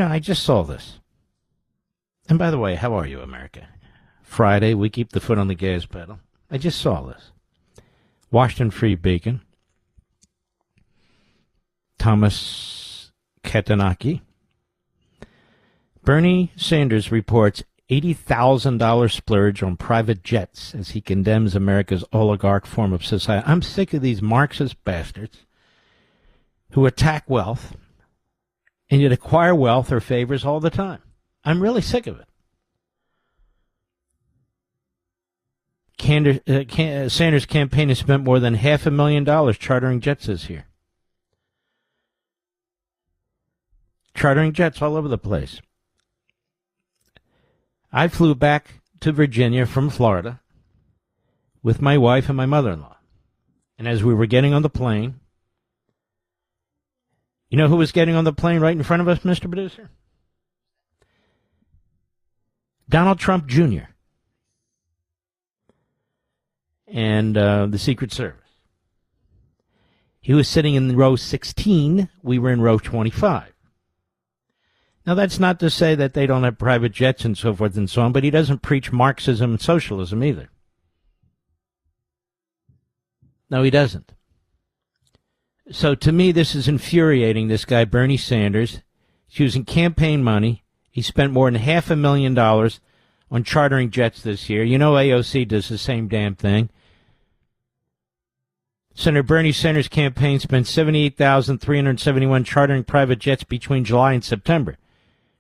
I just saw this. And by the way, how are you, America? Friday, we keep the foot on the gas pedal. I just saw this. Washington Free Beacon. Thomas Katanaki. Bernie Sanders reports $80,000 splurge on private jets as he condemns America's oligarch form of society. I'm sick of these Marxist bastards who attack wealth and yet acquire wealth or favors all the time. I'm really sick of it. Sanders' campaign has spent more than $500,000 chartering jets this year. Chartering jets all over the place. I flew back to Virginia from Florida with my wife and my mother-in-law. And as we were getting on the plane, you know who was getting on the plane right in front of us, Mr. Producer? Donald Trump Jr. and the Secret Service. He was sitting in row 16. We were in row 25. Now, that's not to say that they don't have private jets and so forth and so on, but he doesn't preach Marxism and socialism either. No, he doesn't. So to me, this is infuriating, this guy, Bernie Sanders. He's using campaign money. He spent more than $500,000 on chartering jets this year. You know AOC does the same damn thing. Senator Bernie Sanders' campaign spent $78,371 chartering private jets between July and September,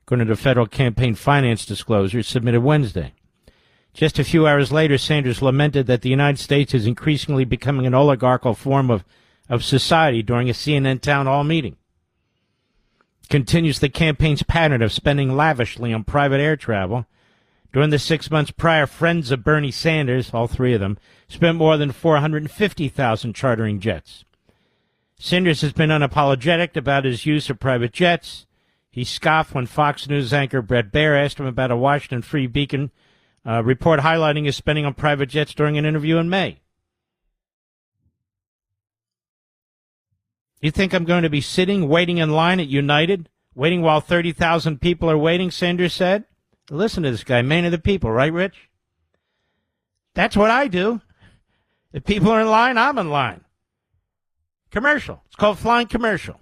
according to federal campaign finance disclosures submitted Wednesday. Just a few hours later, Sanders lamented that the United States is increasingly becoming an oligarchical form of society during a CNN town hall meeting. Continues the campaign's pattern of spending lavishly on private air travel. During the 6 months prior, friends of Bernie Sanders, all three of them, spent more than $450,000 chartering jets. Sanders has been unapologetic about his use of private jets. He scoffed when Fox News anchor Bret Baier asked him about a Washington Free Beacon report highlighting his spending on private jets during an interview in May. You think I'm going to be sitting, waiting in line at United, waiting while 30,000 people are waiting, Sanders said? Listen to this guy, man of the people, right, Rich? That's what I do. If people are in line, I'm in line. Commercial. It's called flying commercial.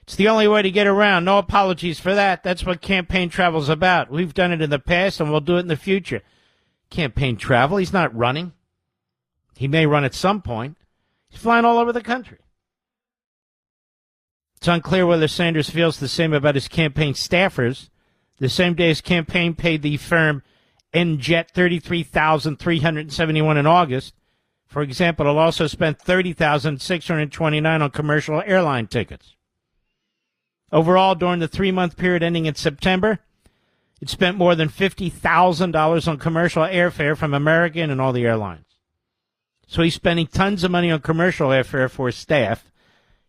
It's the only way to get around. No apologies for that. That's what campaign travel's about. We've done it in the past, and we'll do it in the future. Campaign travel, he's not running. He may run at some point. He's flying all over the country. It's unclear whether Sanders feels the same about his campaign staffers. The same day his campaign paid the firm NJet $33,371 in August. For example, it also spent $30,629 on commercial airline tickets. Overall, during the 3-month period ending in September, it spent more than $50,000 on commercial airfare from American and all the airlines. So he's spending tons of money on commercial airfare for his staff.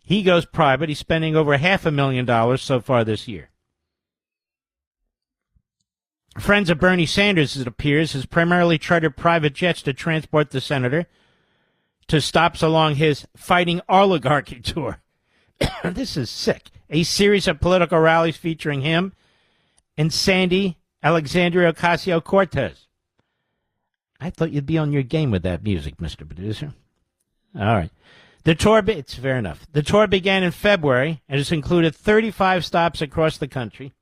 He goes private. He's spending over $500,000 so far this year. Friends of Bernie Sanders, it appears, has primarily chartered private jets to transport the senator to stops along his Fighting Oligarchy tour. This is sick. A series of political rallies featuring him and Sandy Alexandria Ocasio-Cortez. I thought you'd be on your game with that music, Mr. Producer. All right. The tour, it's fair enough. The tour began in February and has included 35 stops across the country,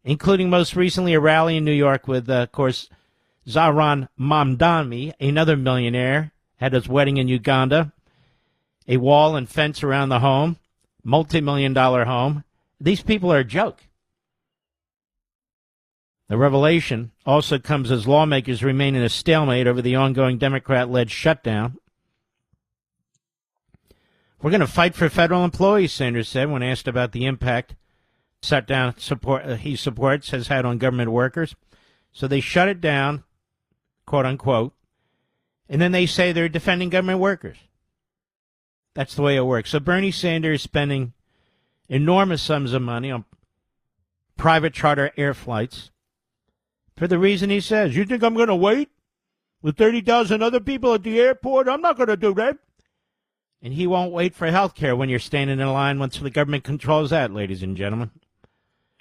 including most recently a rally in New York with, of course, Zohran Mamdani, another millionaire, had his wedding in Uganda, a wall and fence around the home, multi-million-dollar home. These people are a joke. The revelation also comes as lawmakers remain in a stalemate over the ongoing Democrat-led shutdown. We're going to fight for federal employees, Sanders said when asked about the impact shutdown he supports has had on government workers. So they shut it down, quote unquote, and then they say they're defending government workers. That's the way it works. So Bernie Sanders is spending enormous sums of money on private charter air flights for the reason he says. You think I'm going to wait with 30,000 other people at the airport? I'm not going to do that. And he won't wait for health care when you're standing in line once the government controls that, ladies and gentlemen.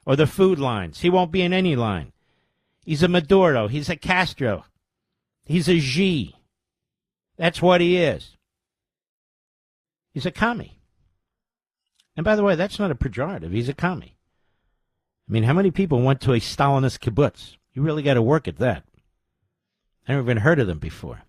or the food lines. He won't be in any line. He's a Maduro. He's a Castro. He's a Xi. That's what he is. He's a commie. And by the way, that's not a pejorative. He's a commie. I mean, how many people went to a Stalinist kibbutz? You really got to work at that. I never even heard of them before.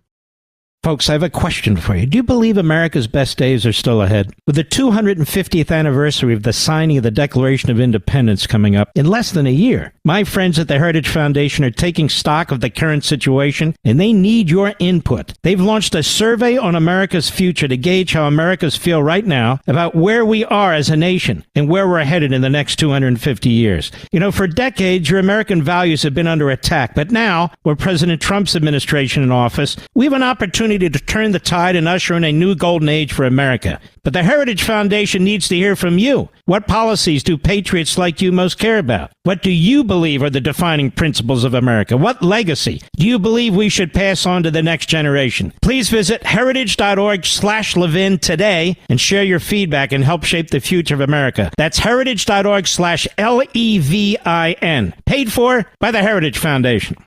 Folks, I have a question for you. Do you believe America's best days are still ahead? With the 250th anniversary of the signing of the Declaration of Independence coming up in less than a year, my friends at the Heritage Foundation are taking stock of the current situation, and they need your input. They've launched a survey on America's future to gauge how Americans feel right now about where we are as a nation and where we're headed in the next 250 years. You know, for decades, your American values have been under attack, but now, with President Trump's administration in office, we have an opportunity to turn the tide and usher in a new golden age for America. But the Heritage Foundation needs to hear from you. What policies do patriots like you most care about? What do you believe are the defining principles of America? What legacy do you believe we should pass on to the next generation? Please visit heritage.org/Levin today and share your feedback and help shape the future of America. That's heritage.org/LEVIN. Paid for by the Heritage Foundation.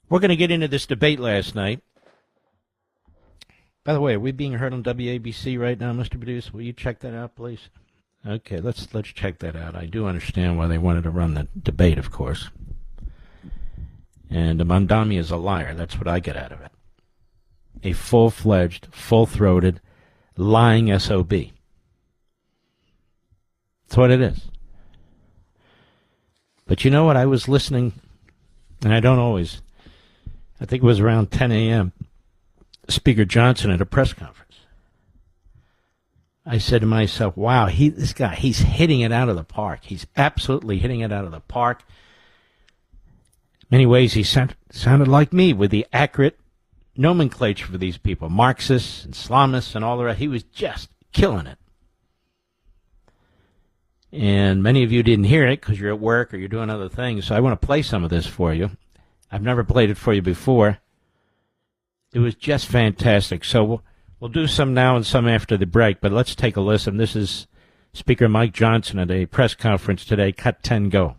We're going to get into this debate last night. By the way, are we being heard on WABC right now, Mr. Producer? Will you check that out, please? Okay, let's check that out. I do understand why they wanted to run the debate, of course. And Mondami is a liar. That's what I get out of it. A full-fledged, full-throated, lying SOB. That's what it is. But you know what? I was listening, and I don't always. I think it was around 10 a.m., Speaker Johnson at a press conference. I said to myself, wow, this guy, he's hitting it out of the park. He's absolutely hitting it out of the park. In many ways, he sounded like me with the accurate nomenclature for these people, Marxists, Islamists, and all the rest. He was just killing it. And many of you didn't hear it because you're at work or you're doing other things, so I want to play some of this for you. I've never played it for you before. It was just fantastic. So we'll do some now and some after the break, but let's take a listen. This is Speaker Mike Johnson at a press conference today. Cut 10, go.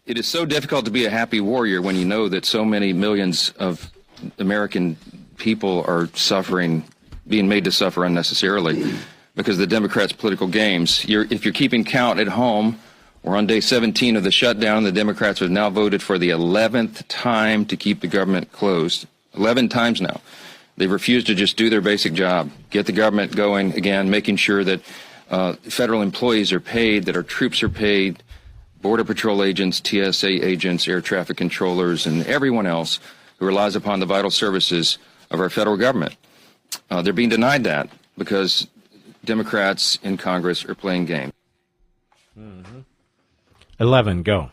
It is so difficult to be a happy warrior when you know that so many millions of American people are suffering, being made to suffer unnecessarily because of the Democrats' political games. If you're keeping count at home, we're on day 17 of the shutdown. The Democrats have now voted for the 11th time to keep the government closed. 11 times now. They've refused to just do their basic job, get the government going again, making sure that federal employees are paid, that our troops are paid, Border Patrol agents, TSA agents, air traffic controllers, and everyone else who relies upon the vital services of our federal government. They're being denied that because Democrats in Congress are playing games. 11, go.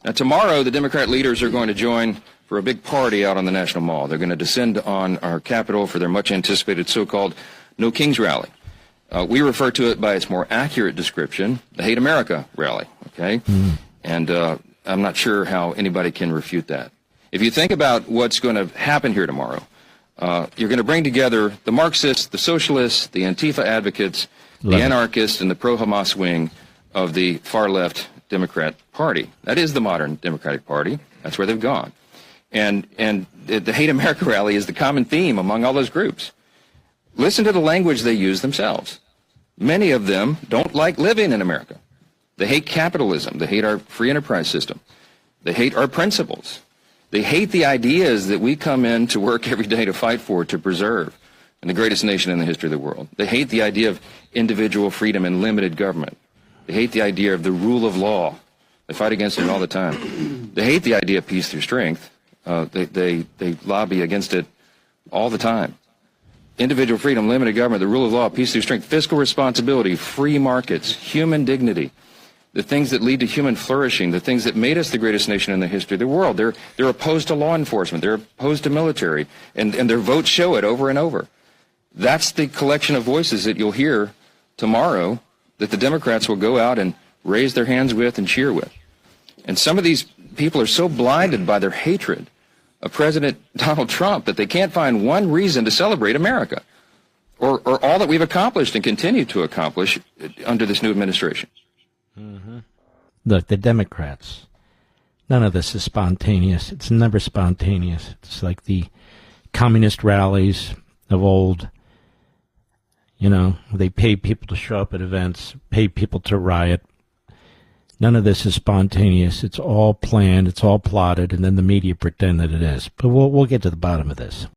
Now, tomorrow, the Democrat leaders are going to join for a big party out on the National Mall. They're going to descend on our Capitol for their much-anticipated so-called No Kings rally. We refer to it by its more accurate description, the Hate America rally, okay? And I'm not sure how anybody can refute that. If you think about what's going to happen here tomorrow, you're going to bring together the Marxists, the socialists, the Antifa advocates, the anarchists, and the pro-Hamas wing of the far-left Democrat Party. That is the modern Democratic Party. That's where they've gone. And the Hate America rally is the common theme among all those groups. Listen to the language they use themselves. Many of them don't like living in America. They hate capitalism. They hate our free enterprise system. They hate our principles. They hate the ideas that we come in to work every day to fight for, to preserve, in the greatest nation in the history of the world. They hate the idea of individual freedom and limited government. They hate the idea of the rule of law. They fight against it all the time. They hate the idea of peace through strength. They lobby against it all the time. Individual freedom, limited government, the rule of law, peace through strength, fiscal responsibility, free markets, human dignity, the things that lead to human flourishing, the things that made us the greatest nation in the history of the world. They're opposed to law enforcement. They're opposed to military. And their votes show it over and over. That's the collection of voices that you'll hear tomorrow that the Democrats will go out and raise their hands with and cheer with. And some of these people are so blinded by their hatred of President Donald Trump that they can't find one reason to celebrate America or all that we've accomplished and continue to accomplish under this new administration. Look, the Democrats, none of this is spontaneous. It's never spontaneous. It's like the communist rallies of old. You know, they pay people to show up at events, pay people to riot. None of this is spontaneous. It's all planned. It's all plotted, and then the media pretend that it is. But we'll get to the bottom of this.